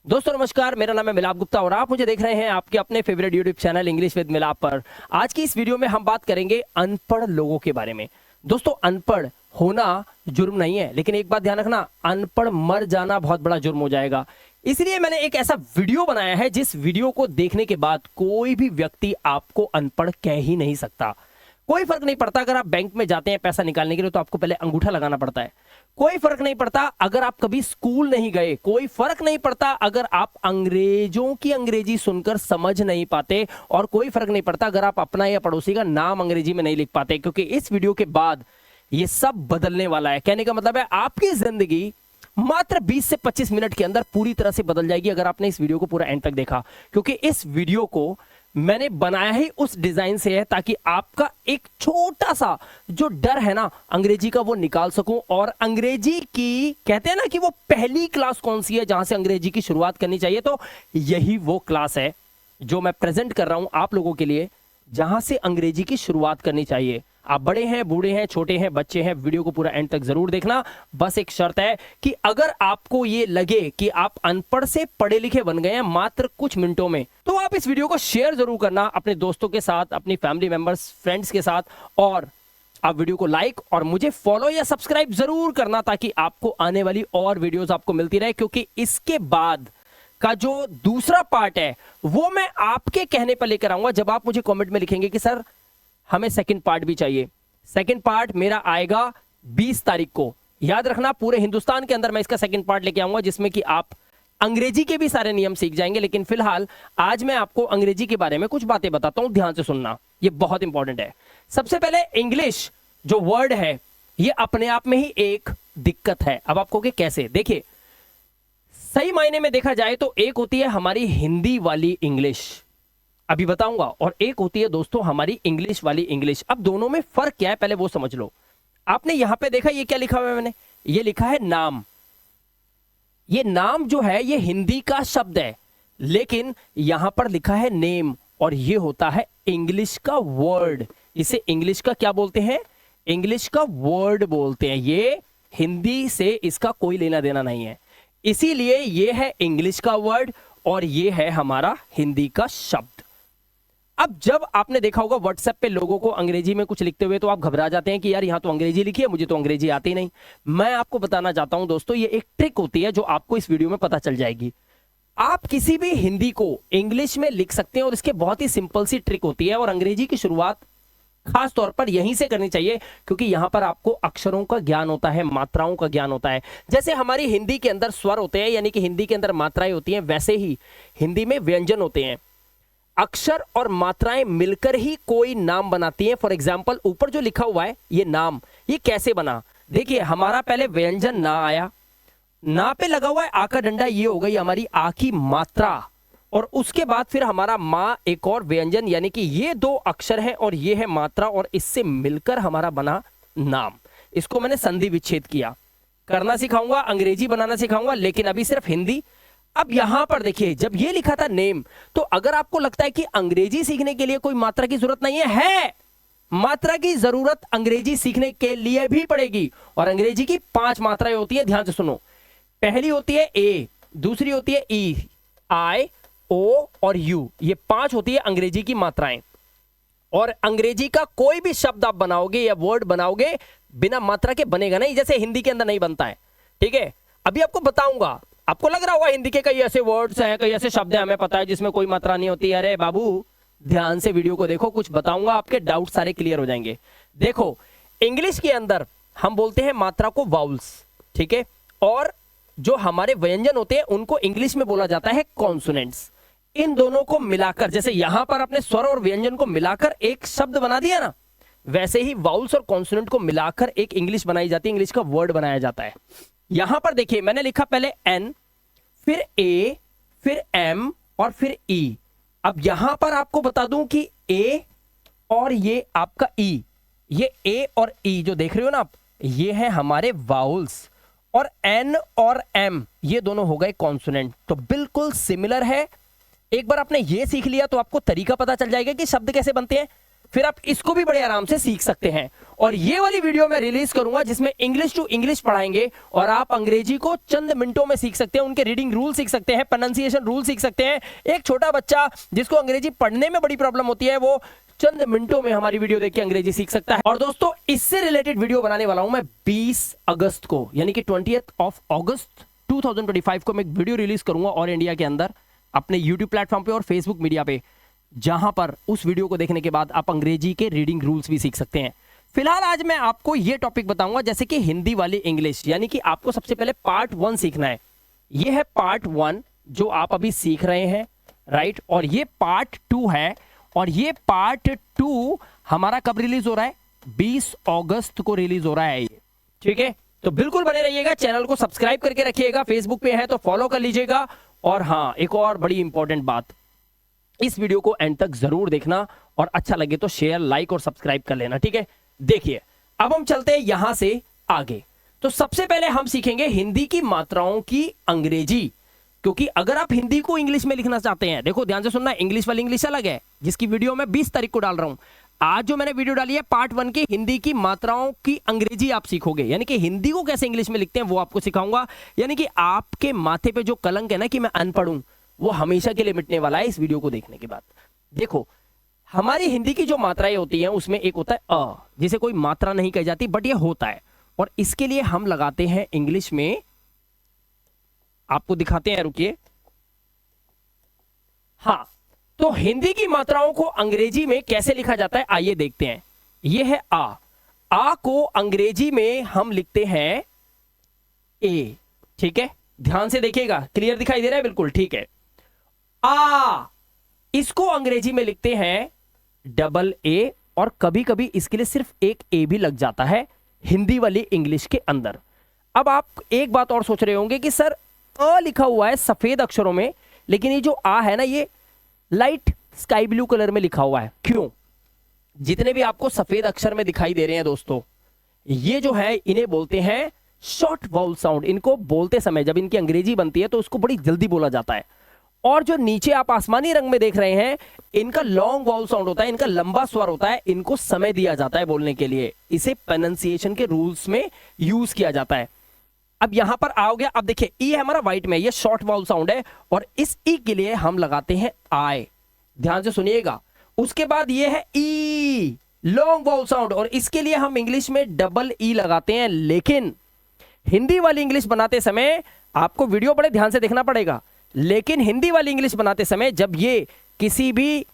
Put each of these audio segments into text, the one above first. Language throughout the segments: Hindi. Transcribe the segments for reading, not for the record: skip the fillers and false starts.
दोस्तों नमस्कार, मेरा नाम है मिलाप गुप्ता और आप मुझे देख रहे हैं आपके अपने favourite YouTube channel English with मिलाप पर। आज की इस वीडियो में हम बात करेंगे अनपढ़ लोगों के बारे में। दोस्तों, अनपढ़ होना जुर्म नहीं है, लेकिन एक बात ध्यान रखना, अनपढ़ मर जाना बहुत बड़ा जुर्म हो जाएगा। इसलिए मैंने एक ऐसा वीडियो बनाया है जिस वीडियो को देखने के बाद कोई भी व्यक्ति आपको अनपढ़ कह ही नहीं सकता। कोई फर्क नहीं पड़ता अगर आप बैंक में जाते हैं पैसा निकालने के लिए तो आपको पहले अंगूठा लगाना पड़ता है। कोई फर्क नहीं पड़ता अगर आप कभी स्कूल नहीं गए। कोई फर्क नहीं पड़ता अगर आप अंग्रेजों की अंग्रेजी सुनकर समझ नहीं पाते। और कोई फर्क नहीं पड़ता अगर आप अपना या पड़ोसी का नाम अंग्रेजी में नहीं लिख पाते, क्योंकि इस वीडियो के बाद ये सब बदलने वाला है। कहने का मतलब है आपकी जिंदगी मात्र 20 से 25 मिनट के अंदर पूरी तरह से बदल जाएगी अगर आपने इस वीडियो को पूरा एंड तक देखा। क्योंकि इस वीडियो को मैंने बनाया ही उस डिजाइन से है ताकि आपका एक छोटा सा जो डर है ना अंग्रेजी का वो निकाल सकूं। और अंग्रेजी की कहते हैं ना कि वो पहली क्लास कौन सी है जहां से अंग्रेजी की शुरुआत करनी चाहिए, तो यही वो क्लास है जो मैं प्रेजेंट कर रहा हूं आप लोगों के लिए, जहां से अंग्रेजी की शुरुआत करनी चाहिए। आप बड़े हैं, बूढ़े हैं, छोटे हैं, बच्चे हैं, वीडियो को पूरा एंड तक जरूर देखना। बस एक शर्त है कि अगर आपको ये लगे कि आप अनपढ़ से पढ़े लिखे बन गए हैं मात्र कुछ मिनटों में, तो आप इस वीडियो को शेयर जरूर करना अपने दोस्तों के साथ, अपनी फैमिली मेंबर्स, फ्रेंड्स के साथ। और आप वीडियो को लाइक और मुझे फॉलो या सब्सक्राइब जरूर करना ताकि आपको आने वाली और वीडियोस आपको मिलती रहे। क्योंकि इसके बाद का जो दूसरा पार्ट है वो मैं आपके कहने पर लेकर आऊंगा। जब आप मुझे कमेंट में लिखेंगे कि सर हमें सेकंड पार्ट भी चाहिए, सेकंड पार्ट मेरा आएगा 20 तारीख को। याद रखना, पूरे हिंदुस्तान के अंदर मैं इसका सेकंड पार्ट लेके आऊंगा जिसमें कि आप अंग्रेजी के भी सारे नियम सीख जाएंगे। लेकिन फिलहाल आज मैं आपको अंग्रेजी के बारे में कुछ बातें बताता हूं, ध्यान से सुनना, ये बहुत इंपॉर्टेंट है। सबसे पहले इंग्लिश जो वर्ड है ये अपने आप में ही एक दिक्कत है। अब आपको कि कैसे, देखिए सही मायने में देखा जाए तो एक होती है हमारी हिंदी वाली इंग्लिश, अभी बताऊंगा, और एक होती है दोस्तों हमारी इंग्लिश वाली इंग्लिश। अब दोनों में फर्क क्या है पहले वो समझ लो। आपने यहां पे देखा ये क्या लिखा हुआ है, मैंने ये लिखा है नाम। ये नाम जो है ये हिंदी का शब्द है, लेकिन यहां पर लिखा है नेम, और ये होता है इंग्लिश का वर्ड। इसे इंग्लिश का क्या बोलते हैं? इंग्लिश का वर्ड बोलते हैं। ये हिंदी से इसका कोई लेना देना नहीं है, इसीलिए ये है इंग्लिश का वर्ड और ये है हमारा हिंदी का शब्द। अब जब आपने देखा होगा व्हाट्सएप पे लोगों को अंग्रेजी में कुछ लिखते हुए तो आप घबरा जाते हैं कि यार यहां तो अंग्रेजी लिखी है, मुझे तो अंग्रेजी आती नहीं। मैं आपको बताना चाहता हूं दोस्तों, ये एक ट्रिक होती है जो आपको इस वीडियो में पता चल जाएगी। आप किसी भी हिंदी को इंग्लिश में लिख सकते हैं और इसके बहुत ही सिंपल सी ट्रिक होती है। और अंग्रेजी की शुरुआत खास तौर पर यहीं से करनी चाहिए क्योंकि यहां पर आपको अक्षरों का ज्ञान होता है, मात्राओं का ज्ञान होता है। जैसे हमारी हिंदी के अंदर स्वर होते हैं, यानी कि हिंदी के अंदर मात्राएं होती हैं, वैसे ही हिंदी में व्यंजन होते हैं। अक्षर और मात्राएं मिलकर ही कोई नाम बनाती हैं। फॉर एग्जाम्पल ऊपर जो लिखा हुआ है ये नाम, ये कैसे बना, देखिए हमारा पहले व्यंजन ना आया, ना पे लगा हुआ है आ का डंडा, ये हो गई हमारी आ की मात्रा, और उसके बाद फिर हमारा मां एक और व्यंजन, यानी कि ये दो अक्षर हैं और ये है मात्रा, और इससे मिलकर हमारा बना नाम। इसको मैंने संधि विच्छेद किया। करना सिखाऊंगा, अंग्रेजी बनाना सिखाऊंगा, लेकिन अभी सिर्फ हिंदी। अब यहां पर देखिए जब ये लिखा था नेम, तो अगर आपको लगता है कि अंग्रेजी सीखने के लिए कोई मात्रा की जरूरत नहीं है, मात्रा की जरूरत अंग्रेजी सीखने के लिए भी पड़ेगी। और अंग्रेजी की 5 मात्राएं होती है, ध्यान से सुनो। पहली होती है ए, दूसरी होती है ई, आई, ओ और यू, ये 5 होती है अंग्रेजी की मात्राएं। और अंग्रेजी का कोई भी शब्द आप बनाओगे या वर्ड बनाओगे बिना मात्रा के बनेगा नहीं, जैसे हिंदी के अंदर नहीं बनता है। ठीक है, अभी आपको बताऊंगा। आपको लग रहा होगा हिंदी के कई ऐसे वर्ड्स हैं, कई ऐसे शब्द हैं हमें पता है जिसमें कोई मात्रा नहीं होती। अरे बाबू ध्यान से वीडियो को देखो, कुछ बताऊंगा, आपके डाउट सारे क्लियर हो जाएंगे। देखो इंग्लिश के अंदर हम बोलते हैं मात्रा को वाउल्स, ठीक है, और जो हमारे व्यंजन होते हैं उनको इंग्लिश में बोला जाता है कॉन्सोनेंट्स। इन दोनों को मिलाकर, जैसे यहां पर अपने स्वर और व्यंजन को मिलाकर एक शब्द बना दिया ना, वैसे ही वाउल्स और कॉन्सोनेंट को मिलाकर एक इंग्लिश बनाई जाती है, इंग्लिश का वर्ड बनाया जाता है। यहां पर देखिए मैंने लिखा पहले एन, फिर ए, फिर एम और फिर ई। अब यहां पर आपको बता दूं कि ए और ये आपका ई, ये ए और ई जो देख रहे हो ना आप, ये है हमारे वाउल्स, और एन और एम ये दोनों हो गए कॉन्सोनेंट। तो बिल्कुल सिमिलर है। एक बार आपने ये सीख लिया तो आपको तरीका पता चल जाएगा कि शब्द कैसे बनते हैं। फिर आप इसको भी बड़े आराम से सीख सकते हैं। और ये वाली वीडियो मैं रिलीज करूंगा जिसमें इंग्लिश टू इंग्लिश पढ़ाएंगे और आप अंग्रेजी को चंद मिनटों में सीख सकते हैं, उनके रीडिंग रूल सीख सकते हैं, प्रोनाउंसिएशन रूल सीख सकते हैं। एक छोटा बच्चा जिसको अंग्रेजी पढ़ने में बड़ी प्रॉब्लम होती है वो चंद मिनटों में हमारी वीडियो देख के अंग्रेजी सीख सकता है। और दोस्तों इससे रिलेटेड वीडियो बनाने वाला हूं मैं 20 अगस्त को, यानी कि 20th of August 2025 को मैं एक वीडियो रिलीज करूंगा और इंडिया के अंदर अपने YouTube प्लेटफॉर्म पे और Facebook मीडिया पे, जहां पर उस वीडियो को देखने के बाद आप अंग्रेजी के रीडिंग रूल्स भी सीख सकते हैं। फिलहाल आज मैं आपको यह टॉपिक बताऊंगा जैसे कि हिंदी वाली इंग्लिश, यानी कि आपको सबसे पहले पार्ट 1 सीखना है। यह है पार्ट 1 जो आप अभी सीख रहे हैं, राइट। और ये पार्ट 2 है और ये पार्ट 2 हमारा कब रिलीज हो रहा है? 20 अगस्त को रिलीज हो रहा है ये, ठीक है। तो बिल्कुल बने रहिएगा, चैनल को सब्सक्राइब करके रखिएगा, फेसबुक पे है तो फॉलो कर लीजिएगा। और हाँ, एक और बड़ी इंपॉर्टेंट बात, इस वीडियो को एंड तक जरूर देखना और अच्छा लगे तो शेयर, लाइक और सब्सक्राइब कर लेना, ठीक है। देखिए अब हम चलते हैं यहां से आगे। तो सबसे पहले हम सीखेंगे हिंदी की मात्राओं की अंग्रेजी, क्योंकि अगर आप हिंदी को इंग्लिश में लिखना चाहते हैं, देखो ध्यान से सुनना, इंग्लिश वाली इंग्लिश अलग है जिसकी वीडियो मैं 20 तारीख को डाल रहा हूं। आज जो मैंने वीडियो डाली है पार्ट 1 की हिंदी की मात्राओं की अंग्रेजी आप सीखोगे, यानी कि हिंदी को कैसे इंग्लिश में लिखते हैं वो आपको सिखाऊंगा। यानी कि आपके माथे पे जो कलंक है ना कि मैं अनपढ़ हूं, वो हमेशा के लिए मिटने वाला है इस वीडियो को देखने के बाद। देखो हमारी हिंदी की जो मात्राएं होती हैं उसमें एक होता है अ, जिसे कोई मात्रा नहीं कही जाती बट ये होता है, और इसके लिए हम लगाते हैं इंग्लिश में, आपको दिखाते हैं, रुकिए। हाँ, तो हिंदी की मात्राओं को अंग्रेजी में कैसे लिखा जाता है आइए देखते हैं। यह है आ को अंग्रेजी में हम लिखते हैं ए, ठीक है। ध्यान से देखिएगा, क्लियर दिखाई दे रहा है? बिल्कुल ठीक है। आ, इसको अंग्रेजी में लिखते हैं डबल ए, और कभी कभी इसके लिए सिर्फ एक ए भी लग जाता है हिंदी वाली इंग्लिश के अंदर। अब आप एक बात और सोच रहे होंगे कि सर अ लिखा हुआ है सफेद अक्षरों में, लेकिन ये जो आ है ना ये लाइट स्काई ब्लू कलर में लिखा हुआ है, क्यों? जितने भी आपको सफेद अक्षर में दिखाई दे रहे हैं दोस्तों, ये जो है इन्हें बोलते हैं शॉर्ट वाउल साउंड। इनको बोलते समय जब इनकी अंग्रेजी बनती है तो उसको बड़ी जल्दी बोला जाता है। और जो नीचे आप आसमानी रंग में देख रहे हैं इनका लॉन्ग वाउल साउंड होता है, इनका लंबा स्वर होता है, इनको समय दिया जाता है बोलने के लिए, इसे प्रोनाउंसिएशन के रूल्स में यूज किया जाता है। अब यहां पर आओगे, अब देखिए ई है हमारा व्हाइट में, ये शॉर्ट वाउल साउंड है, और इस ई के लिए हम लगाते हैं आई, ध्यान से सुनिएगा। उसके बाद ये है ई, लॉन्ग वाउल साउंड, और इसके लिए हम इंग्लिश में डबल ई लगाते हैं। लेकिन हिंदी वाली इंग्लिश बनाते समय आपको वीडियो बड़े ध्यान से देखना पड़ेगा, लेकिन हिंदी वाली इंग्लिश बनाते समय जब ये किसी भी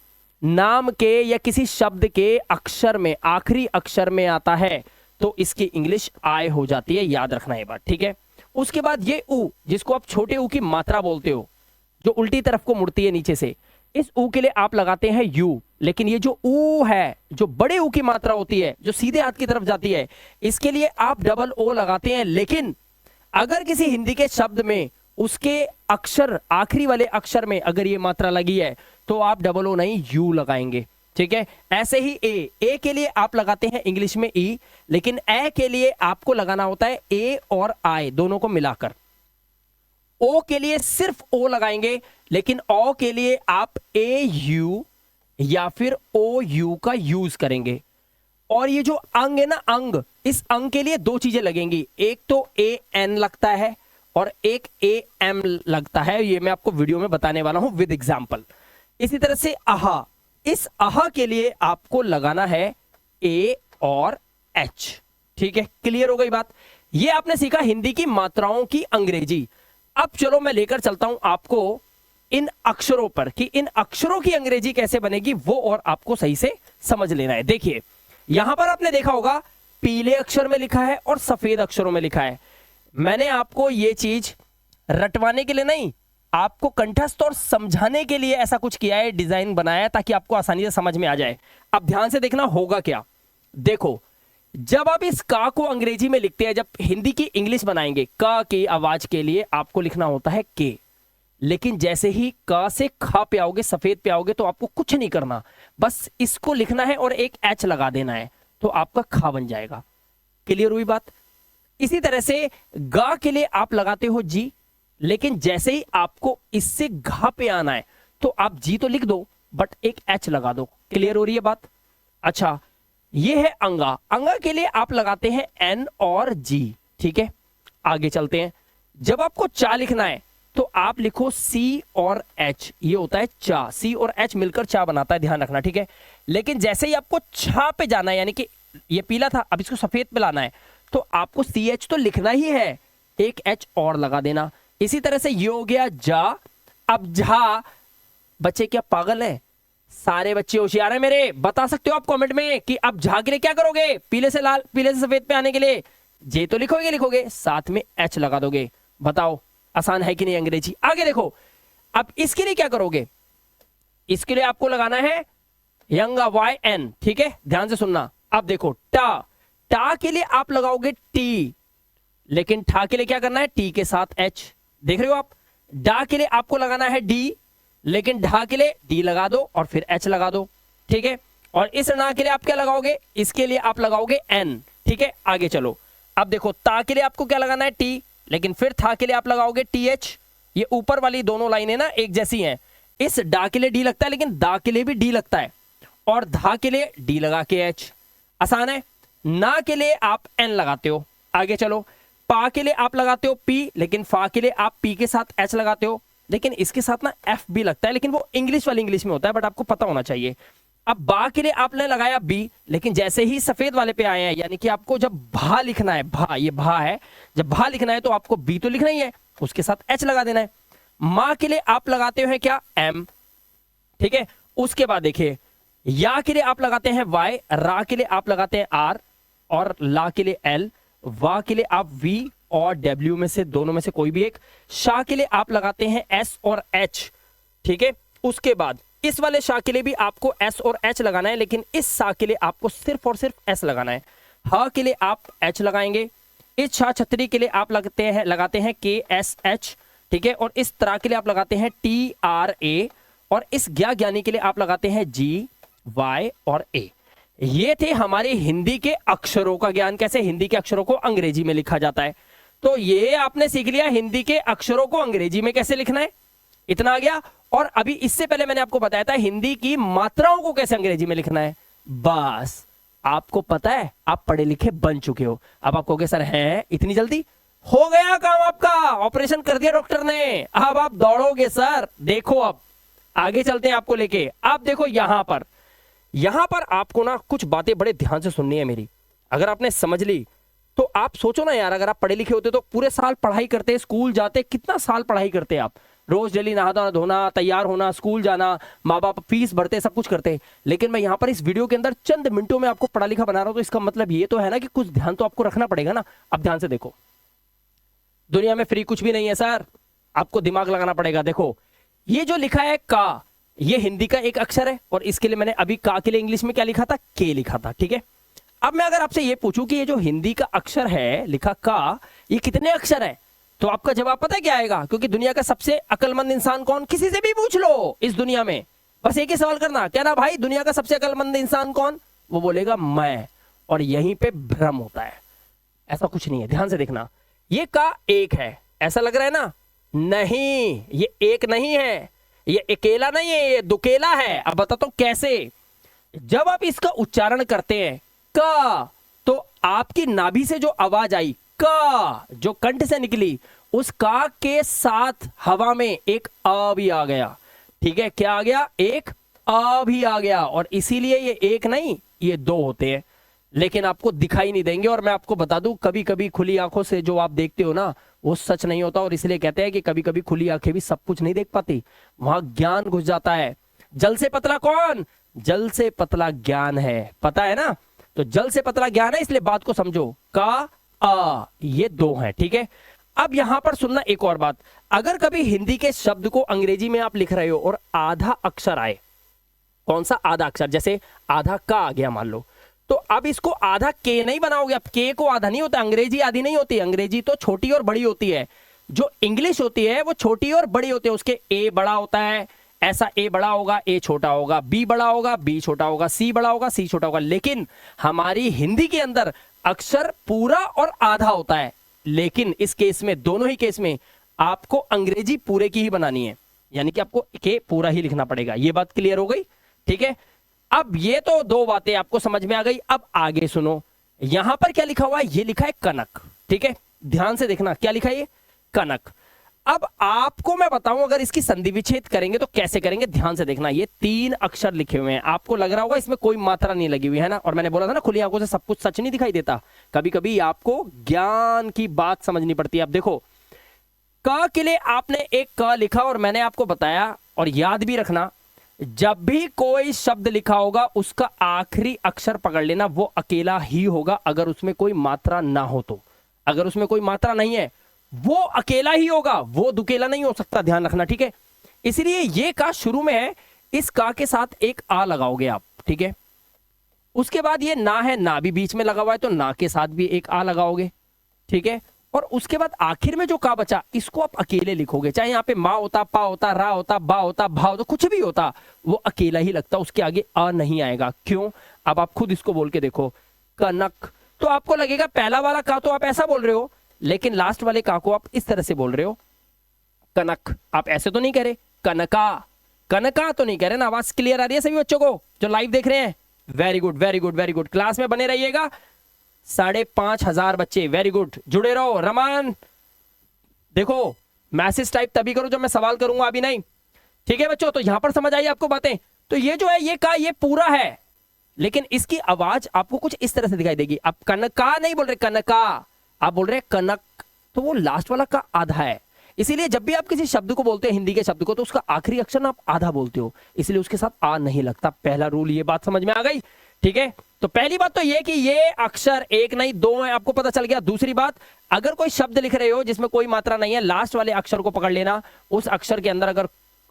नाम के या किसी शब्द के अक्षर में, आखिरी अक्षर में आता है तो इसकी इंग्लिश आय हो जाती है, याद रखना ये बात, ठीक है। उसके बाद ये ऊ, जिसको आप छोटे ऊ की मात्रा बोलते हो, जो उल्टी तरफ को मुड़ती है नीचे से, इस ऊ के लिए आप लगाते हैं यू। लेकिन ये जो ऊ है, जो बड़े ऊ की मात्रा होती है, जो सीधे हाथ की तरफ जाती है, इसके लिए आप डबल ओ लगाते हैं। लेकिन अगर किसी हिंदी के शब्द में उसके अक्षर, आखिरी वाले अक्षर में अगर ये मात्रा लगी है तो आप डबल ओ नहीं यू लगाएंगे, ठीक है। ऐसे ही ए के लिए आप लगाते हैं इंग्लिश में ई, लेकिन ए के लिए आपको लगाना होता है ए और आई दोनों को मिलाकर। ओ के लिए सिर्फ ओ लगाएंगे, लेकिन ओ के लिए आप ए यू या फिर ओ यू का यूज करेंगे। और ये जो अंग है ना, अंग, इस अंग के लिए दो चीजें लगेंगी, एक तो ए एन लगता है और एक ए एम लगता है। ये मैं आपको वीडियो में बताने वाला हूं विद एग्जांपल। इसी तरह से आहा, इस आहा के लिए आपको लगाना है ए और एच, ठीक है। क्लियर हो गई बात? ये आपने सीखा हिंदी की मात्राओं की अंग्रेजी। अब चलो मैं लेकर चलता हूं आपको इन अक्षरों पर, कि इन अक्षरों की अंग्रेजी कैसे बनेगी वो और आपको सही से समझ लेना है। देखिए यहां पर आपने देखा होगा पीले अक्षर में लिखा है और सफेद अक्षरों में लिखा है। मैंने आपको ये चीज रटवाने के लिए नहीं, आपको कंठस्थ और समझाने के लिए ऐसा कुछ किया है, डिजाइन बनाया है ताकि आपको आसानी से समझ में आ जाए। अब ध्यान से देखना होगा क्या। देखो जब आप इस का को अंग्रेजी में लिखते हैं, जब हिंदी की इंग्लिश बनाएंगे, का की आवाज के लिए आपको लिखना होता है के। लेकिन जैसे ही का से खा पे आओगे, सफेद पे आओगे, तो आपको कुछ नहीं करना, बस इसको लिखना है और एक एच लगा देना है, तो आपका खा बन जाएगा। क्लियर हुई बात? इसी तरह से गा के लिए आप लगाते हो जी, लेकिन जैसे ही आपको इससे घा पे आना है तो आप जी तो लिख दो बट एक एच लगा दो। क्लियर हो रही है बात? अच्छा, ये है अंगा। अंगा के लिए आप लगाते हैं एन और जी, ठीक है। आगे चलते हैं। जब आपको चा लिखना है तो आप लिखो सी और एच, ये होता है चा। सी और एच मिलकर चा बनाता है, ध्यान रखना, ठीक है। लेकिन जैसे ही आपको छा पे जाना है, यानी कि ये पीला था, अब इसको सफेद पे लाना है, तो आपको सी एच तो लिखना ही है, एक एच और लगा देना। इसी तरह से ये हो गया जा। अब झा, बच्चे क्या पागल है? सारे बच्चे होशियार हैं मेरे, बता सकते हो आप कमेंट में कि अब झा के लिए क्या करोगे? पीले से लाल, पीले से सफेद पे आने के लिए जे तो लिखोगे, लिखोगे साथ में एच लगा दोगे। बताओ आसान है कि नहीं अंग्रेजी? आगे देखो, अब इसके लिए क्या करोगे? इसके लिए आपको लगाना है यंगा, वाई एन, ठीक है, ध्यान से सुनना। अब देखो टा, टा के लिए आप लगाओगे टी, लेकिन ठा के लिए क्या करना है? टी के साथ एच। देख रहे हो आप? डा के लिए आपको लगाना है डी, लेकिन ढा के लिए डी लगा दो और फिर एच लगा दो, ठीक है। और इस ना के लिए आप क्या लगाओगे? इसके लिए आप लगाओगे एन, ठीक है। आगे चलो, अब देखो ता के लिए आपको क्या लगाना है? टी, लेकिन फिर था के लिए आप लगाओगे टी एच। ये ऊपर वाली दोनों लाइनें ना एक जैसी हैं। इस डा के लिए डी लगता है, लेकिन दा के लिए भी डी लगता है, और धा के लिए डी लगा के एच। आसान है। ना के लिए आप एन लगाते हो। आगे चलो, पा के लिए आप लगाते हो पी, लेकिन फा के लिए आप पी के साथ एच लगाते हो, लेकिन इसके साथ ना एफ भी लगता है, लेकिन वो इंग्लिश वाली इंग्लिश में होता है, बट आपको पता होना चाहिए। अब बा के लिए आपने लगाया बी, लेकिन जैसे ही सफेद वाले पे आए हैं, यानी कि आपको जब भा लिखना है, भा, ये भा है, जब भा लिखना है तो आपको बी तो लिखना ही है, उसके साथ एच लगा देना है। मां के लिए आप लगाते हो क्या? एम, ठीक है। उसके बाद देखिए, या के लिए आप लगाते हैं वाई, रा के लिए आप लगाते हैं आर, और ला के लिए एल, वा के लिए आप वी और डब्ल्यू में से दोनों में से कोई भी एक, शाह के लिए आप लगाते हैं एस और एच, ठीक है। उसके बाद इस वाले शाह के लिए भी आपको एस और एच लगाना है, लेकिन इस शाह के लिए आपको सिर्फ और सिर्फ एस लगाना है। हा के लिए आप एच लगाएंगे। इस शाह छतरी के लिए आप लगाते हैं के एस एच, ठीक है। और इस तरह के लिए आप लगाते हैं टी आर ए, और इस ज्ञानी के लिए आप लगाते हैं जी वाई और ए। ये थे हमारे हिंदी के अक्षरों का ज्ञान, कैसे हिंदी के अक्षरों को अंग्रेजी में लिखा जाता है। तो ये आपने सीख लिया हिंदी के अक्षरों को अंग्रेजी में कैसे लिखना है, इतना आ गया। और अभी इससे पहले मैंने आपको बताया था हिंदी की मात्राओं को कैसे अंग्रेजी में लिखना है। बस आपको पता है, आप पढ़े लिखे बन चुके हो। अब आप कहोगे सर है इतनी जल्दी? हो गया काम आपका, ऑपरेशन कर दिया डॉक्टर ने, अब आप दौड़ोगे सर। देखो अब आगे चलते हैं आपको लेके। आप देखो यहां पर आपको ना कुछ बातें बड़े ध्यान से सुननी है मेरी। अगर आपने समझ ली तो आप सोचो ना यार, अगर आप पढ़े लिखे होते तो पूरे साल पढ़ाई करते, स्कूल जाते, कितना साल पढ़ाई करते आप, रोज डेली नहाना धोना, तैयार होना, स्कूल जाना, माँ बाप फीस भरते, सब कुछ करते। लेकिन मैं यहाँ पर इस वीडियो के अंदर चंद मिनटों में आपको पढ़ा लिखा बना रहा हूं, तो इसका मतलब ये तो है ना कि कुछ ध्यान तो आपको रखना पड़ेगा ना। अब ध्यान से देखो, दुनिया में फ्री कुछ भी नहीं है सर, आपको दिमाग लगाना पड़ेगा। देखो ये जो लिखा है का, ये हिंदी का एक अक्षर है, और इसके लिए मैंने अभी का के लिए इंग्लिश में क्या लिखा था? के लिखा था, ठीक है। अब मैं अगर आपसे ये पूछूं कि ये जो हिंदी का अक्षर है लिखा का, ये कितने अक्षर है, तो आपका जवाब पता है क्या आएगा? क्योंकि दुनिया का सबसे अक्लमंद इंसान कौन, किसी से भी पूछ लो इस दुनिया में, बस एक ही सवाल करना, क्या ना भाई दुनिया का सबसे अक्लमंद इंसान कौन? वो बोलेगा मैं। और यहीं पे भ्रम होता है, ऐसा कुछ नहीं है, ध्यान से देखना। ये का एक है, ऐसा लग रहा है ना? नहीं, ये एक नहीं है, ये अकेला नहीं है, ये दुकेला है। अब बताता हूं कैसे। जब आप इसका उच्चारण करते हैं का, तो आपकी नाभि से जो आवाज आई का, जो कंठ से निकली, उस का के साथ हवा में एक आ भी आ गया, ठीक है। क्या आ गया? एक आ भी आ गया। और इसीलिए ये एक नहीं, ये दो होते हैं, लेकिन आपको दिखाई नहीं देंगे। और मैं आपको बता दूं, कभी कभी खुली आंखों से जो आप देखते हो ना, वो सच नहीं होता। और इसलिए कहते हैं कि कभी कभी खुली आंखें भी सब कुछ नहीं देख पाती, वहां ज्ञान घुस जाता है। जल से पतला कौन? जल से पतला ज्ञान है, पता है ना? तो जल से पतला ज्ञान है, इसलिए बात को समझो। का आ, ये दो हैं, ठीक है। अब यहां पर सुनना एक और बात, अगर कभी हिंदी के शब्द को अंग्रेजी में आप लिख रहे हो और आधा अक्षर आए, कौन सा आधा अक्षर, जैसे आधा का आ गया मान लो, तो अब इसको आधा के नहीं बनाओगे। अब के को आधा नहीं होता, अंग्रेजी आधी नहीं होती, अंग्रेजी तो छोटी और बड़ी होती है। जो इंग्लिश होती है वो छोटी और बड़ी होती है, उसके ए बड़ा होता है, ऐसा ए बड़ा होगा, ए छोटा होगा, बी बड़ा होगा, बी छोटा होगा, सी बड़ा होगा, सी छोटा होगा। लेकिन हमारी हिंदी के अंदर अक्षर पूरा और आधा होता है, लेकिन इस केस में, दोनों ही केस में आपको अंग्रेजी पूरे की ही बनानी है, यानी कि आपको के पूरा ही लिखना पड़ेगा। ये बात क्लियर हो गई, ठीक है। अब ये तो दो बातें आपको समझ में आ गई। अब आगे सुनो, यहां पर क्या लिखा हुआ है, ये लिखा है कनक, ठीक है, ध्यान से देखना क्या लिखा है ये, कनक। अब आपको मैं बताऊं अगर इसकी संधि विच्छेद करेंगे तो कैसे करेंगे, ध्यान से देखना। ये 3 अक्षर लिखे हुए हैं, आपको लग रहा होगा इसमें कोई मात्रा नहीं लगी हुई है ना, और मैंने बोला था ना खुली आंखों से सब कुछ सच नहीं दिखाई देता, कभी कभी आपको ज्ञान की बात समझनी पड़ती है। अब देखो, क के लिए आपने एक क लिखा और मैंने आपको बताया, और याद भी रखना, जब भी कोई शब्द लिखा होगा उसका आखिरी अक्षर पकड़ लेना, वो अकेला ही होगा अगर उसमें कोई मात्रा ना हो तो। अगर उसमें कोई मात्रा नहीं है वो अकेला ही होगा, वो दुकेला नहीं हो सकता, ध्यान रखना, ठीक है। इसलिए ये का शुरू में है, इस का के साथ एक आ लगाओगे आप, ठीक है। उसके बाद ये ना है, ना भी बीच में लगा हुआ है तो ना के साथ भी एक आ लगाओगे, ठीक है। और उसके बाद आखिर में जो का बचा इसको आप अकेले लिखोगे, चाहे यहाँ पे माँ होता, पा होता, रा होता, बा होता, भा होता, कुछ भी होता, वो अकेला ही लगता, उसके आगे आ नहीं आएगा। क्यों? अब आप खुद इसको बोल के देखो, कनक, तो आपको लगेगा पहला वाला का तो आप ऐसा बोल रहे हो, लेकिन लास्ट वाले का को आप इस तरह से बोल रहे हो, कनक। आप ऐसे तो नहीं कह रहे, कनका, कनका तो नहीं कह रहे ना। आवाज क्लियर आ रही है सभी बच्चों को जो लाइव देख रहे हैं? Very good, very good, very good. Class में बने रहिएगा, 5,500 बच्चे, वेरी गुड, जुड़े रहो। रमान, देखो मैसेज टाइप तभी करो जब मैं सवाल करूंगा, अभी नहीं, ठीक है बच्चों। तो यहां पर समझ आई आपको बातें? तो ये जो है ये का, ये पूरा है, लेकिन इसकी आवाज आपको कुछ इस तरह से दिखाई देगी। आप कनका नहीं बोल रहे, कनका आप बोल रहे हैं, कनक, तो वो लास्ट वाला का आधा है। इसीलिए जब भी आप किसी शब्द को बोलते हैं, हिंदी के शब्द को, तो उसका आखिरी अक्षर ना आप आधा बोलते हो, इसलिए उसके साथ आ नहीं लगता। पहला रूल, ये बात समझ में आ गई, ठीक है। तो पहली बात तो ये कि ये अक्षर एक नहीं दो है, आपको पता चल गया। दूसरी बात, अगर कोई शब्द लिख रहे हो जिसमें कोई मात्रा नहीं है, लास्ट वाले अक्षर को पकड़ लेना, उस अक्षर के अंदर अगर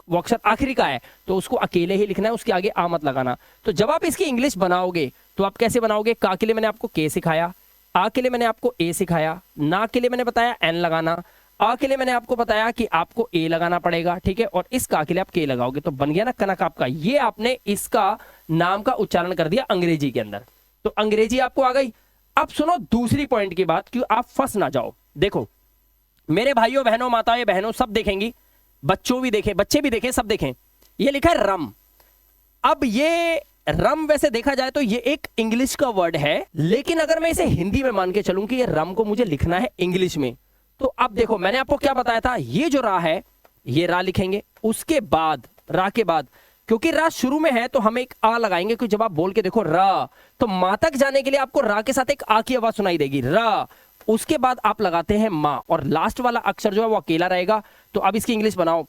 वो अक्षर आखिरी का है तो उसको अकेले ही लिखना है, उसके आगे आ मत लगाना। तो जब आप इसकी इंग्लिश बनाओगे तो आप कैसे बनाओगे? का के लिए मैंने आपको के सिखाया, आ के लिए मैंने आपको ए सिखाया, ना के लिए मैंने बताया एन लगाना, आ के लिए मैंने आपको बताया कि आपको ए लगाना पड़ेगा, ठीक है। और इस का के लिए आप के लगाओगे, तो बन गया ना कनक आपका। ये आपने इसका नाम का उच्चारण कर दिया अंग्रेजी के अंदर, तो अंग्रेजी आपको आ गई। अब सुनो दूसरी पॉइंट की बात, क्यों आप फंस ना जाओ। देखो मेरे भाइयों बहनों, माताएं बहनों, सब देखेंगी, बच्चों भी देखें, बच्चे भी देखें, सब देखें, ये लिखा है रम। अब ये रम वैसे देखा जाए तो ये एक इंग्लिश का वर्ड है, लेकिन अगर मैं इसे हिंदी में मान के चलूं कि ये रम को मुझे लिखना है इंग्लिश में, तो अब देखो मैंने आपको क्या बताया था, ये जो रा है ये रा लिखेंगे, उसके बाद रा के बाद, क्योंकि रा शुरू में है तो हम एक आ लगाएंगे, क्योंकि जब आप बोल के देखो रा, तो मां तक जाने के लिए आपको रा के साथ एक आ की आवाज सुनाई देगी, रा। उसके बाद आप लगाते हैं मां, और लास्ट वाला अक्षर जो है वो अकेला रहेगा। तो अब इसकी इंग्लिश बनाओ,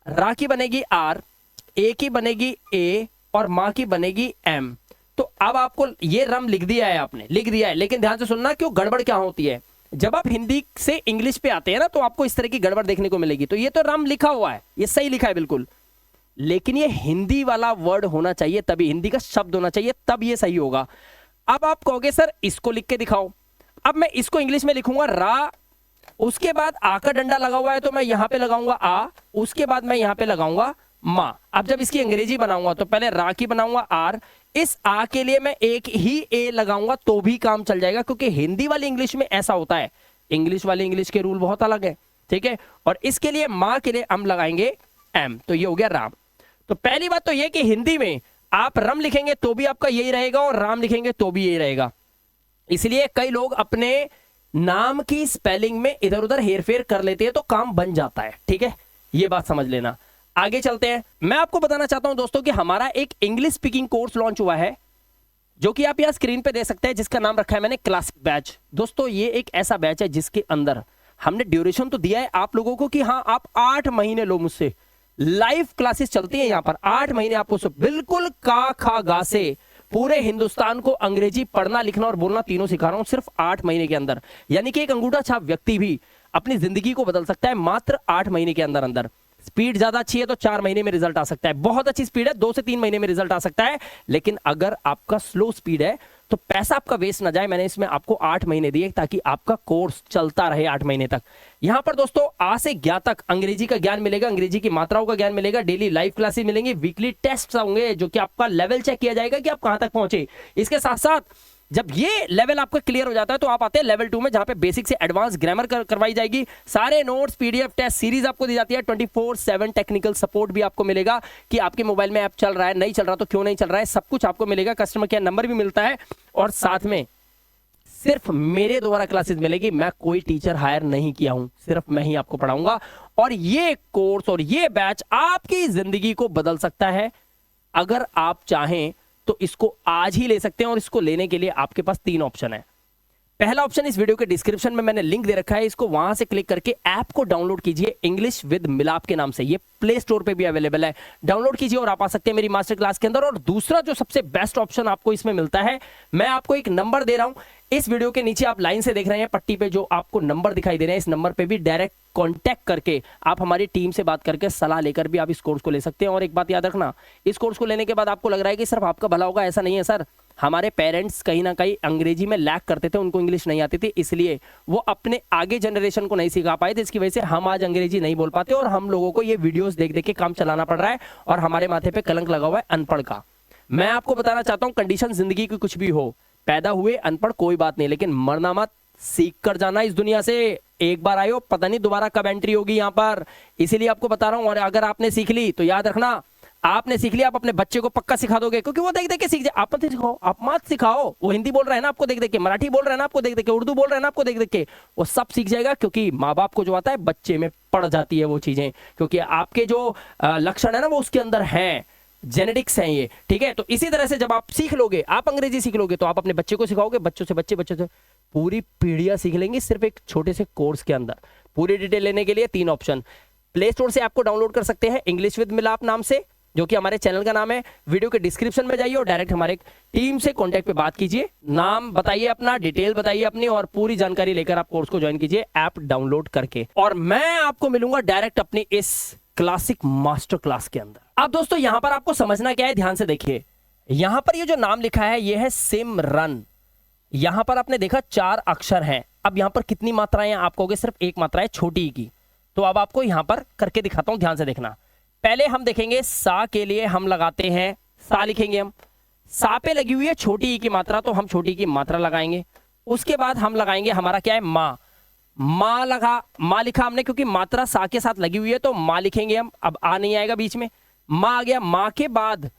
रा की बनेगी आर, ए की बनेगी ए, और मां की बनेगी एम। तो अब आपको ये रम लिख दिया है, आपने लिख दिया है, लेकिन ध्यान से सुनना क्यों गड़बड़ क्या होती है। जब आप हिंदी से इंग्लिश पे आते हैं ना, तो आपको इस तरह की गड़बड़ देखने को मिलेगी। तो ये तो रम लिखा हुआ है, ये सही लिखा है बिल्कुल, लेकिन ये हिंदी वाला वर्ड होना चाहिए, तभी हिंदी का शब्द होना चाहिए, तब ये सही होगा। अब आप कहोगे सर इसको लिख के दिखाओ। अब मैं इसको इंग्लिश में लिखूंगा रा, उसके बाद आ का डंडा लगा हुआ है तो मैं यहां पे लगाऊंगा आ, उसके बाद मैं यहां पे लगाऊंगा मां। अब जब इसकी अंग्रेजी बनाऊंगा तो पहले रा की बनाऊंगा आर, इस आ के लिए मैं एक ही ए लगाऊंगा तो भी काम चल जाएगा, क्योंकि हिंदी वाली इंग्लिश में ऐसा होता है, इंग्लिश वाली इंग्लिश के रूल बहुत अलग है, ठीक है। और इसके लिए मां के लिए हम लगाएंगे एम, तो ये हो गया राम। तो पहली बात तो ये कि हिंदी में आप रम लिखेंगे तो भी आपका यही रहेगा, और राम लिखेंगे तो भी यही रहेगा। इसलिए कई लोग अपने नाम की स्पेलिंग में इधर उधर हेरफेर कर लेते हैं तो काम बन जाता है, ठीक है, ये बात समझ लेना। आगे चलते हैं। मैं आपको बताना चाहता हूं दोस्तों कि हमारा एक इंग्लिश स्पीकिंग कोर्स लॉन्च हुआ है, जो कि आप यहां स्क्रीन पे देख सकते हैं, जिसका नाम रखा है मैंने क्लासिक बैच। दोस्तों ये एक ऐसा बैच है जिसके अंदर हमने ड्यूरेशन तो दिया है आप लोगों को कि हाँ आप 8 महीने लो मुझसे, लाइव क्लासेस चलती है यहां पर, 8 महीने आपको बिल्कुल का खा गा से पूरे हिंदुस्तान को अंग्रेजी पढ़ना लिखना और बोलना तीनों सिखा रहा हूं सिर्फ 8 महीने के अंदर। यानी कि एक अंगूठा छाप व्यक्ति भी अपनी जिंदगी को बदल सकता है मात्र 8 महीने के अंदर अंदर। स्पीड ज्यादा अच्छी है तो 4 महीने में रिजल्ट आ सकता है, बहुत अच्छी स्पीड है 2 से 3 महीने में रिजल्ट आ सकता है, लेकिन अगर आपका स्लो स्पीड है तो पैसा आपका वेस्ट ना जाए। मैंने इसमें आपको 8 महीने दिए ताकि आपका कोर्स चलता रहे 8 महीने तक। यहां पर दोस्तों आ से ज्ञा तक अंग्रेजी का ज्ञान मिलेगा, अंग्रेजी की मात्राओं का ज्ञान मिलेगा, डेली लाइव क्लासेस मिलेंगी, वीकली टेस्ट होंगे जो कि आपका लेवल चेक किया जाएगा कि आप कहां तक पहुंचे। इसके साथ साथ जब ये लेवल आपका क्लियर हो जाता है तो आप आते हैं लेवल 2 में, जहां पे बेसिक से एडवांस ग्रामर करवाई जाएगी। सारे नोट्स, पीडीएफ, टेस्ट सीरीज आपको दी जाती है। 24/7 टेक्निकल सपोर्ट भी आपको मिलेगा कि आपके मोबाइल में ऐप चल रहा है, नहीं चल रहा तो क्यों नहीं चल रहा है, सब कुछ आपको मिलेगा। कस्टमर केयर नंबर भी मिलता है और साथ में सिर्फ मेरे द्वारा क्लासेस मिलेगी। मैं कोई टीचर हायर नहीं किया हूं, सिर्फ मैं ही आपको पढ़ाऊंगा। और ये कोर्स और ये बैच आपकी जिंदगी को बदल सकता है। अगर आप चाहें तो इसको आज ही ले सकते हैं और इसको लेने के लिए आपके पास 3 ऑप्शन है। पहला ऑप्शन इस वीडियो के डिस्क्रिप्शन में मैंने लिंक दे रखा है, इसको वहां से क्लिक करके ऐप को डाउनलोड कीजिए, इंग्लिश विद मिलाप के नाम से। ये प्ले स्टोर पे भी अवेलेबल है, डाउनलोड कीजिए और आप आ सकते हैं मेरी मास्टर क्लास के अंदर। और दूसरा जो सबसे बेस्ट ऑप्शन आपको इसमें मिलता है, मैं आपको एक नंबर दे रहा हूं, इस वीडियो के नीचे आप लाइन से देख रहे हैं पट्टी पे जो आपको नंबर दिखाई दे रहे हैं, इस नंबर पे भी डायरेक्ट कांटेक्ट करके आप हमारी टीम से बात करके सलाह लेकर भी आप इस कोर्स को ले सकते हैं। और एक बात याद रखना, इस कोर्स को लेने के बाद आपको लग रहा है कि सिर्फ आपका भला होगा, ऐसा नहीं है सर। हमारे पेरेंट्स कहीं ना कहीं अंग्रेजी में लैक करते थे, उनको इंग्लिश नहीं आती थी, इसलिए वो अपने आगे जनरेशन को नहीं सिखा पाए थे। इसकी वजह से हम आज अंग्रेजी नहीं बोल पाते और हम लोगों को ये वीडियोस देख देख के काम चलाना पड़ रहा है और हमारे माथे पे कलंक लगा हुआ है अनपढ़ का। मैं आपको बताना चाहता हूं, कंडीशन जिंदगी की कुछ भी हो, पैदा हुए अनपढ़ कोई बात नहीं, लेकिन मरना मत, सीख कर जाना इस दुनिया से। एक बार आयो, पता नहीं दोबारा कब एंट्री होगी यहाँ पर, इसीलिए आपको बता रहा हूं। और अगर आपने सीख ली तो याद रखना, आपने सीख लिया, आप अपने बच्चे को पक्का सिखा दोगे, क्योंकि वो देख देख के सीख जाए। आप मत सिखाओ, आप मत सिखाओ, वो हिंदी बोल रहा है ना आपको देख देख के, मराठी बोल रहा है ना आपको देख देख के, उर्दू बोल रहा है ना आपको देख देख के, वो सब सीख जाएगा। क्योंकि माँ बाप को जो आता है बच्चे में पड़ जाती है वो चीजें, क्योंकि आपके जो लक्षण है ना वो उसके अंदर है, जेनेटिक्स है ये, ठीक है। तो इसी तरह से जब आप सीख लोगे, आप अंग्रेजी सीख लोगे, तो आप अपने बच्चे को सिखाओगे, बच्चों से बच्चे, बच्चों से पूरी पीढ़ियां सीख लेंगी सिर्फ एक छोटे से कोर्स के अंदर। पूरी डिटेल लेने के लिए 3 ऑप्शन, प्ले स्टोर से आपको डाउनलोड कर सकते हैं इंग्लिश विद मिलाप नाम से, जो कि हमारे चैनल का नाम है। वीडियो के डिस्क्रिप्शन में जाइए और डायरेक्ट हमारे टीम से कांटेक्ट पे बात कीजिए, नाम बताइए अपना, डिटेल बताइए अपनी और पूरी जानकारी लेकर आप कोर्स को ज्वाइन कीजिए ऐप डाउनलोड करके। और मैं आपको मिलूंगा डायरेक्ट अपनी इस क्लासिक मास्टर क्लास के अंदर। अब दोस्तों यहां पर आपको समझना क्या है, ध्यान से देखिए। यहां पर ये जो नाम लिखा है ये है सिमरन। यहां पर आपने देखा 4 अक्षर हैं। अब यहां पर कितनी मात्राएं हैं आप कहोगे, सिर्फ एक मात्रा है छोटी की। तो अब आपको यहां पर करके दिखाता हूं, ध्यान से देखना। पहले हम देखेंगे सा के लिए हम लगाते हैं, सा लिखेंगे हम, सा पे लगी हुई है छोटी ई की मात्रा, तो हम छोटी की मात्रा लगाएंगे। उसके बाद हम लगाएंगे, हमारा क्या है, माँ। माँ लिखा हमने, क्योंकि मात्रा सा के साथ लगी हुई है तो माँ लिखेंगे हम। अब आ नहीं आएगा बीच में, माँ आ गया। माँ के बाद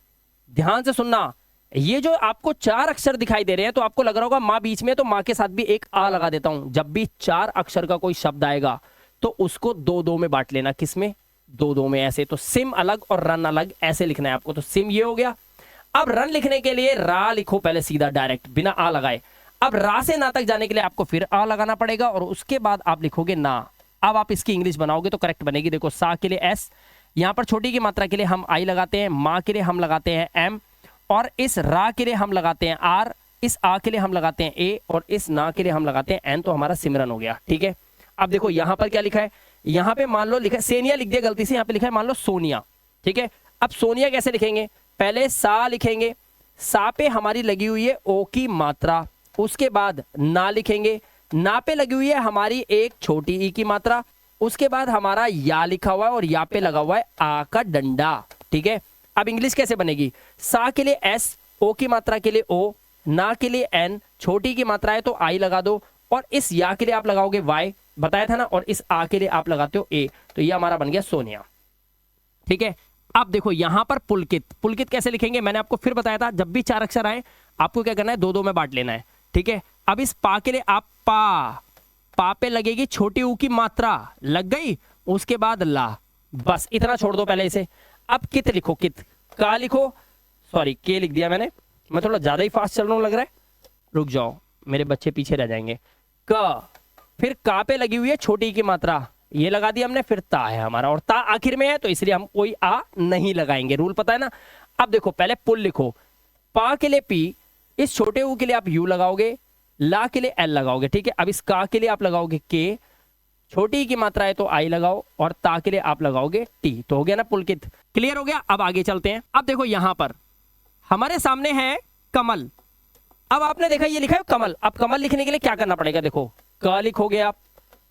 ध्यान से सुनना, ये जो आपको 4 अक्षर दिखाई दे रहे हैं, तो आपको लग रहा होगा माँ बीच में, तो माँ के साथ भी एक आ लगा देता हूं। जब भी 4 अक्षर का कोई शब्द आएगा तो उसको 2-2 में बांट लेना। किसमें? 2-2 में, ऐसे। तो सिम अलग और रन अलग, ऐसे लिखना है आपको। तो सिम ये हो गया। अब रन लिखने के लिए रा लिखो पहले सीधा डायरेक्ट, बिना आ लगाए। अब रा से ना तक जाने के लिए आपको फिर आ लगाना पड़ेगा और उसके बाद आप लिखोगे ना। अब आप इसकी इंग्लिश बनाओगे तो करेक्ट बनेगी। देखो, सा के लिए एस, यहां पर छोटी की मात्रा के लिए हम आई लगाते हैं, माँ के लिए हम लगाते हैं एम, और इस रा के लिए हम लगाते हैं आर, इस आ के लिए हम लगाते हैं ए, और इस ना के लिए हम लगाते हैं एन। तो हमारा सिमरन हो गया, ठीक है। अब देखो यहां पर क्या लिखा है, यहां पे मान लो लिखा है सेनिया, लिख दिया गलती से, यहां पे लिखा है मान लो सोनिया, ठीक है। अब सोनिया कैसे लिखेंगे, पहले सा लिखेंगे, सा पे हमारी लगी हुई है ओ की मात्रा, उसके बाद ना लिखेंगे, ना पे लगी हुई है हमारी एक छोटी ई की मात्रा, उसके बाद हमारा या लिखा हुआ है और या पे लगा हुआ है आ का डंडा, ठीक है। अब इंग्लिश कैसे बनेगी, सा के लिए एस, ओ की मात्रा के लिए ओ, ना के लिए एन, छोटी की मात्रा है तो आई लगा दो, और इस या के लिए आप लगाओगे वाई, बताया था ना, और इस आ के लिए आप लगाते हो ए। तो ये हमारा बन गया सोनिया, ठीक है। अब देखो यहां पर पुलकित, पुलकित कैसे लिखेंगे, मैंने आपको फिर बताया था, जब भी 4 अक्षर आए आपको क्या करना है, 2-2 में बांट लेना है, ठीक है। अब इस पा के लिए आप पा पे लगेगी छोटी ऊ की मात्रा, लग गई, उसके बाद ला, बस इतना छोड़ दो पहले इसे। अब कित लिखो, कित, का लिखो, सॉरी के लिख दिया मैंने, मैं थोड़ा ज्यादा ही फास्ट चल रहा हूं लग रहा है, रुक जाओ मेरे बच्चे पीछे रह जाएंगे। क, फिर का पे लगी हुई है छोटी की मात्रा, ये लगा दिया हमने, फिर ता है हमारा, और ता आखिर में है तो इसलिए हम कोई आ नहीं लगाएंगे, रूल पता है ना। अब देखो पहले पुल लिखो, पा के लिए पी, इस छोटे ऊ के लिए आप यू लगाओगे, ला के लिए एल लगाओगे, ठीक है। अब इस का के लिए आप लगाओगे के, छोटी की मात्रा है तो आई लगाओ, और ता के लिए आप लगाओगे टी। तो हो गया ना पुलकित, क्लियर हो गया। अब आगे चलते हैं। अब देखो यहां पर हमारे सामने है कमल। अब आपने देखा ये लिखा है कमल। अब कमल लिखने के लिए क्या करना पड़ेगा, देखो का लिखोगे आप,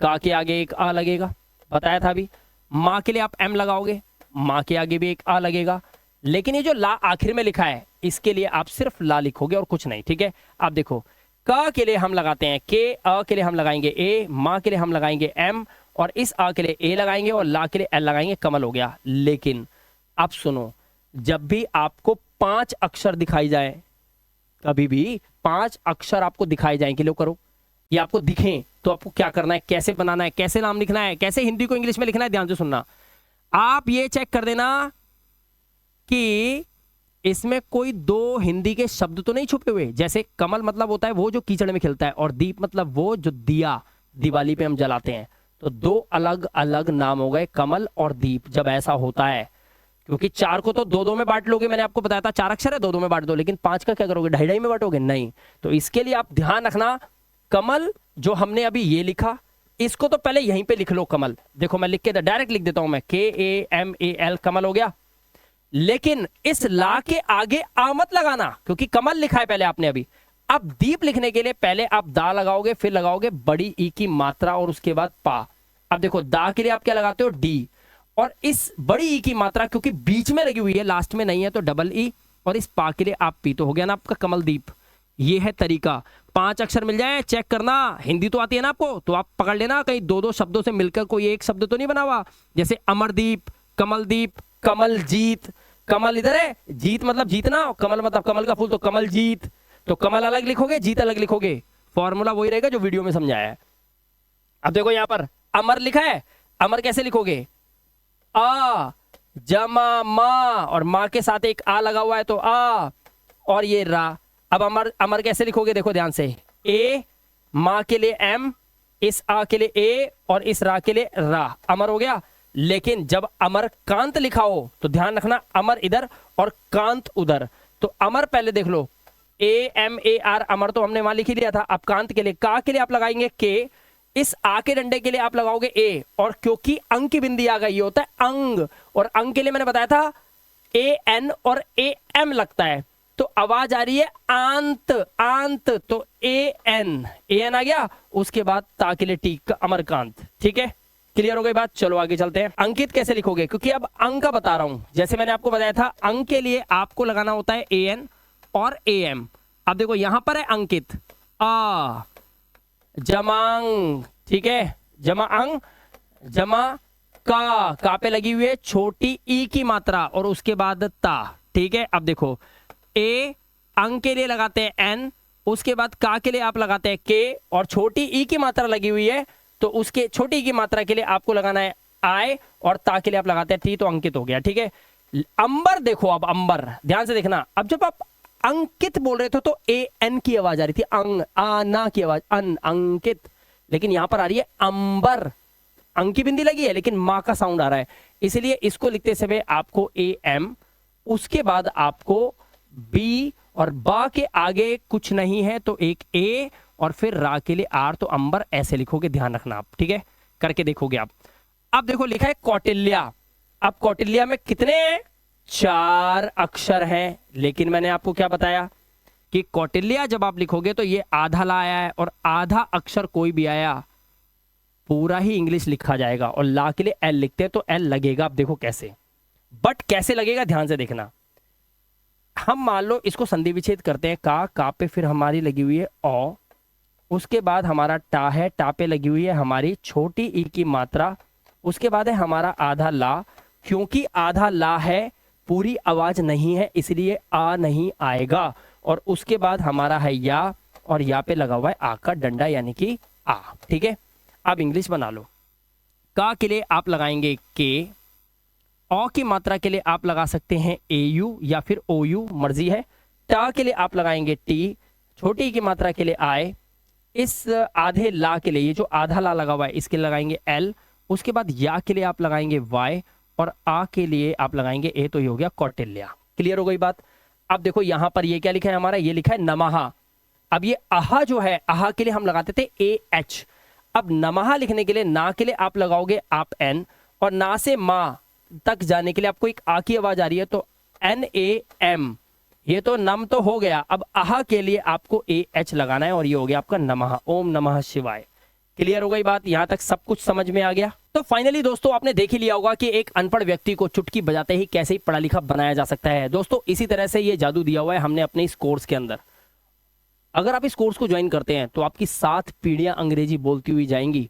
का के आगे एक आ लगेगा, बताया था अभी। माँ के लिए आप एम लगाओगे, माँ के आगे भी एक आ लगेगा। लेकिन ये जो ला आखिर में लिखा है इसके लिए आप सिर्फ ला लिखोगे और कुछ नहीं, ठीक है। आप देखो क के लिए हम लगाते हैं के, अ के लिए हम लगाएंगे ए, मा के लिए हम लगाएंगे एम, और इस आ के लिए ए लगाएंगे और ला के लिए एल लगाएंगे, कमल हो गया। लेकिन अब सुनो, जब भी आपको 5 अक्षर दिखाई जाए, कभी भी 5 अक्षर आपको दिखाई जाएंगे, लो करो, ये आपको दिखें तो आपको क्या करना है, कैसे बनाना है, कैसे नाम लिखना है, कैसे हिंदी को इंग्लिश में लिखना है, ध्यान से सुनना। आप ये चेक कर देना कि इसमें कोई 2 हिंदी के शब्द तो नहीं छुपे हुए। जैसे कमल मतलब होता है वो जो कीचड़ में खिलता है, और दीप मतलब वो जो दिया दिवाली पे हम जलाते हैं। तो 2 अलग अलग नाम हो गए, कमल और दीप। जब ऐसा होता है, क्योंकि 4 को तो 2-2 में बांट लोगे, मैंने आपको बताया था 4 अक्षर है 2-2 में बांट दो, लेकिन 5 का क्या करोगे, 2.5 में बांटोगे, नहीं। तो इसके लिए आप ध्यान रखना, कमल जो हमने अभी ये लिखा, इसको तो पहले यहीं पे लिख लो कमल। देखो मैं लिख के डायरेक्ट लिख देता हूं मैं, KAMAL, कमल हो गया। लेकिन इस ला के आगे आ मत लगाना, क्योंकि कमल लिखा है पहले आपने अभी। अब दीप लिखने के लिए पहले आप दा लगाओगे, फिर लगाओगे बड़ी ई की मात्रा और उसके बाद पा। अब देखो दा के लिए आप क्या लगाते हो, डी, और इस बड़ी ई की मात्रा क्योंकि बीच में लगी हुई है, लास्ट में नहीं है, तो डबल ई, और इस पा के लिए आप पी। तो हो गया ना आपका कमलदीप। ये है तरीका। 5 अक्षर मिल जाए, चेक करना, हिंदी तो आती है ना आपको, तो आप पकड़ लेना कहीं 2-2 शब्दों से मिलकर कोई एक शब्द तो नहीं बना हुआ। जैसे अमरदीप, कमलदीप, कमलजीत। कमल इधर है, जीत मतलब जीतना, कमल मतलब कमल का फूल, तो कमलजीत। तो कमल अलग लिखोगे, जीत अलग लिखोगे, फॉर्मूला वही रहेगा जो वीडियो में समझाया है। अब देखो यहां पर अमर लिखा है, अमर कैसे लिखोगे, आ जमा मा, और मां के साथ एक आ लगा हुआ है तो आ, और ये रा। अब अमर, अमर कैसे लिखोगे, देखो ध्यान से, ए, मां के लिए एम, इस आ के लिए ए, और इस रा के लिए रा, अमर हो गया। लेकिन जब अमर कांत लिखा हो तो ध्यान रखना, अमर इधर और कांत उधर। तो अमर पहले देख लो, AMAR, अमर तो हमने वहां लिख ही लिया था। अब कांत के लिए, का के लिए आप लगाएंगे के, इस आ के डंडे के लिए आप लगाओगे ए, और क्योंकि अंग की बिंदी आ गई, ये होता है अंग, और अंग के लिए मैंने बताया था AN और AM लगता है, तो आवाज आ रही है आंत, आंत, तो AN आ गया। उसके बाद ता के लिए टी, अमरकांत। ठीक है, क्लियर हो गई बात, चलो आगे चलते हैं। अंकित कैसे लिखोगे, क्योंकि अब अंक का बता रहा हूं, जैसे मैंने आपको बताया था अंक के लिए आपको लगाना होता है AN और AM। अब देखो यहां पर है अंकित, आ जमांग, ठीक है, जमा अंग, जमा का पे लगी हुई है छोटी ई की मात्रा और उसके बाद ता। ठीक है, अब देखो ए अंग के लिए लगाते हैं एन, उसके बाद का के लिए आप लगाते हैं के, और छोटी ई की मात्रा लगी हुई है तो उसके छोटी ई की मात्रा के लिए आपको लगाना है आई, और ता के लिए आप लगाते हैं टी, तो अंकित हो गया। ठीक है, अंबर देखो, अब अंबर ध्यान से देखना, अब जब आप अंकित बोल रहे थे तो AN की आवाज आ रही थी, अंग आना की आवाज, अन अंकित, लेकिन यहां पर आ रही है अंबर, अंग की बिंदी लगी है लेकिन मां का साउंड आ रहा है, इसलिए इसको लिखते समय आपको AM, उसके बाद आपको B, और बा के आगे कुछ नहीं है तो एक A, और फिर रा के लिए R, तो अंबर ऐसे लिखोगे, ध्यान रखना आप। ठीक है, करके देखोगे आप। अब देखो लिखा है कौटिल्या, अब कौटिल्या में कितने 4 अक्षर हैं, लेकिन मैंने आपको क्या बताया कि कौटिल्या जब आप लिखोगे तो ये आधा ला आया है, और आधा अक्षर कोई भी आया पूरा ही इंग्लिश लिखा जाएगा, और ला के लिए L लिखते हैं तो L लगेगा। अब देखो कैसे, बट कैसे लगेगा ध्यान से देखना। हम मान लो इसको संधि विच्छेद करते हैं, का पे फिर हमारी लगी हुई है औ, उसके बाद हमारा टा है, टा पे लगी हुई है हमारी छोटी ई की मात्रा, उसके बाद है हमारा आधा ला, क्योंकि आधा ला है पूरी आवाज नहीं है इसलिए आ नहीं आएगा, और उसके बाद हमारा है या, और या पे लगा हुआ है आ का डंडा यानी कि आ। ठीक है, अब इंग्लिश बना लो। का के लिए आप लगाएंगे के, औ की मात्रा के लिए आप लगा सकते हैं AU या फिर OU, मर्जी है। टा के लिए आप लगाएंगे टी, छोटी की मात्रा के लिए आए, इस आधे ला के लिए, ये जो आधा ला लगा हुआ है इसके लगाएंगे L, उसके बाद या के लिए आप लगाएंगे Y, और आ के लिए आप लगाएंगे A, तो ये हो गया कौटिल्या। क्लियर हो गई बात। अब देखो यहां पर ये क्या लिखा है हमारा, ये लिखा है नमः। अब ये आहा जो है, आहा के लिए हम लगाते थे AH, अब नमः लिखने के लिए ना के लिए आप लगाओगे आप N, और ना से मां तक जाने के लिए आपको एक आ की आवाज आ रही है तो NAM, ये तो नम तो हो गया। अब आहा के लिए आपको AH लगाना है, और ये हो गया आपका नमः, ओम नमः शिवाय। क्लियर हो गई बात? यहां तक सब कुछ समझ में आ गया? तो फाइनली दोस्तों आपने देख ही लिया होगा कि एक अनपढ़ व्यक्ति को चुटकी बजाते ही कैसे ही पढ़ा लिखा बनाया जा सकता है। दोस्तों इसी तरह से ये जादू दिया हुआ है हमने अपने इस कोर्स के अंदर। अगर आप इस कोर्स को ज्वाइन करते हैं तो आपकी 7 पीढ़ियां अंग्रेजी बोलती हुई जाएंगी।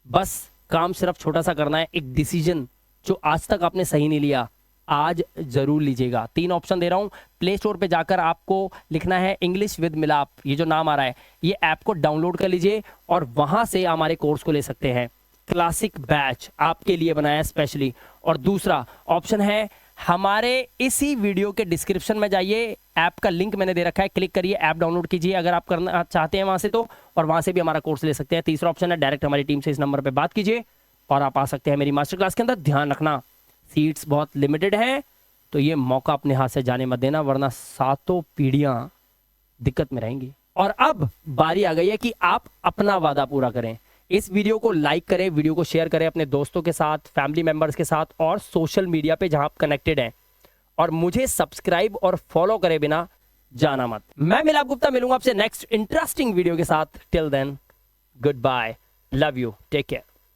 बस काम सिर्फ छोटा सा करना है, एक डिसीजन जो आज तक आपने सही नहीं लिया, आज जरूर लीजिएगा। 3 ऑप्शन दे रहा हूं, प्ले स्टोर पे जाकर आपको लिखना है इंग्लिश विद मिलाप, ये जो नाम आ रहा है, ये ऐप को डाउनलोड कर लीजिए और वहां से हमारे कोर्स को ले सकते हैं। क्लासिक बैच आपके लिए बनाया स्पेशली। और दूसरा ऑप्शन है, हमारे इसी वीडियो के डिस्क्रिप्शन में जाइए, ऐप का लिंक मैंने दे रखा है, क्लिक करिए, ऐप डाउनलोड कीजिए अगर आप करना चाहते हैं वहां से तो, और वहां से भी हमारा कोर्स ले सकते हैं। तीसरा ऑप्शन है, डायरेक्ट हमारी टीम से इस नंबर पर बात कीजिए और आप आ सकते हैं मेरी मास्टर क्लास के अंदर। ध्यान रखना सीट्स बहुत लिमिटेड हैं, तो ये मौका अपने हाथ से जाने मत देना, वरना 7 पीढ़ियां दिक्कत में रहेंगी। और अब बारी आ गई है कि आप अपना वादा पूरा करें। इस वीडियो को लाइक करें, वीडियो को शेयर करें अपने दोस्तों के साथ, फैमिली मेंबर्स के साथ और सोशल मीडिया पे जहां आप कनेक्टेड हैं, और मुझे सब्सक्राइब और फॉलो करे बिना जाना मत। मैं मिलाप गुप्ता मिलूंगा आपसे नेक्स्ट इंटरेस्टिंग वीडियो के साथ। Till then goodbye, love you, take care.